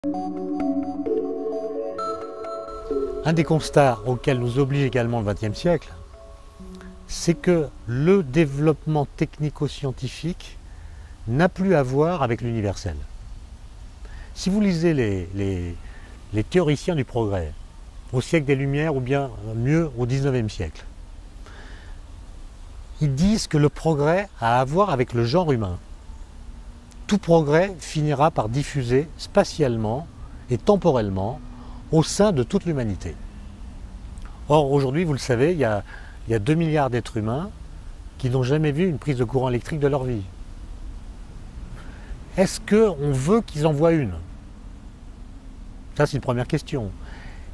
Un des constats auxquels nous oblige également le XXe siècle, c'est que le développement technico-scientifique n'a plus à voir avec l'universel. Si vous lisez les théoriciens du progrès, au siècle des Lumières ou bien mieux au XIXe siècle, ils disent que le progrès a à voir avec le genre humain. Tout progrès finira par diffuser spatialement et temporellement au sein de toute l'humanité. Or, aujourd'hui, vous le savez, il y a 2 milliards d'êtres humains qui n'ont jamais vu une prise de courant électrique de leur vie. Est-ce qu'on veut qu'ils en voient une? Ça, c'est une première question.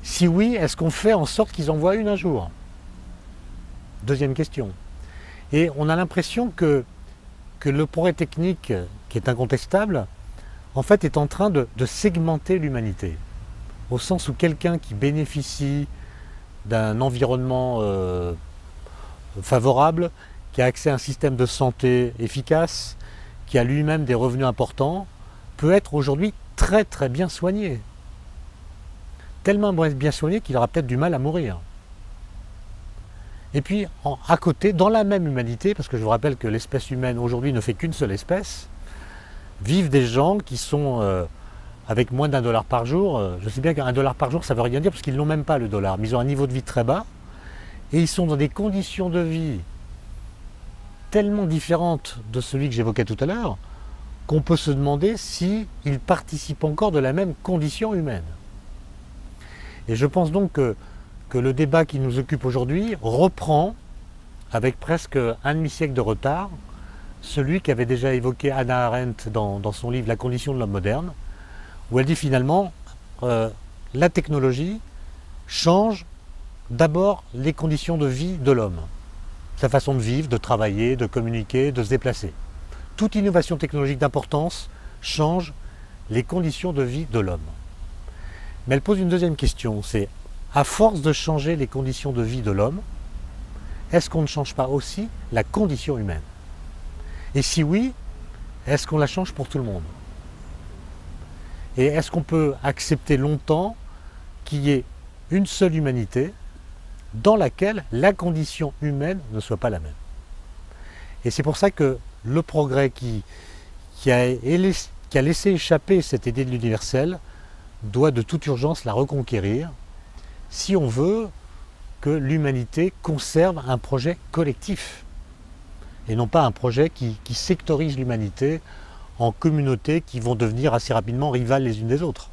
Si oui, est-ce qu'on fait en sorte qu'ils en voient une un jour? Deuxième question. Et on a l'impression que le progrès technique, qui est incontestable, en fait est en train de segmenter l'humanité. Au sens où quelqu'un qui bénéficie d'un environnement favorable, qui a accès à un système de santé efficace, qui a lui-même des revenus importants, peut être aujourd'hui très très bien soigné. Tellement bien soigné qu'il aura peut-être du mal à mourir. Et puis, à côté, dans la même humanité, parce que je vous rappelle que l'espèce humaine aujourd'hui ne fait qu'une seule espèce, vivent des gens qui sont avec moins d'$1 par jour. Je sais bien qu'$1 par jour, ça ne veut rien dire parce qu'ils n'ont même pas le dollar, mais ils ont un niveau de vie très bas et ils sont dans des conditions de vie tellement différentes de celui que j'évoquais tout à l'heure qu'on peut se demander s'ils participent encore de la même condition humaine. Et je pense donc que le débat qui nous occupe aujourd'hui reprend, avec presque un demi-siècle de retard, celui qu'avait déjà évoqué Hannah Arendt dans son livre « La condition de l'homme moderne », où elle dit finalement la technologie change d'abord les conditions de vie de l'homme, sa façon de vivre, de travailler, de communiquer, de se déplacer. Toute innovation technologique d'importance change les conditions de vie de l'homme. Mais elle pose une deuxième question, c'est à force de changer les conditions de vie de l'homme, est-ce qu'on ne change pas aussi la condition humaine? Et si oui, est-ce qu'on la change pour tout le monde? Et est-ce qu'on peut accepter longtemps qu'il y ait une seule humanité dans laquelle la condition humaine ne soit pas la même? Et c'est pour ça que le progrès qui a laissé échapper cette idée de l'universel doit de toute urgence la reconquérir si on veut que l'humanité conserve un projet collectif et non pas un projet qui sectorise l'humanité en communautés qui vont devenir assez rapidement rivales les unes des autres.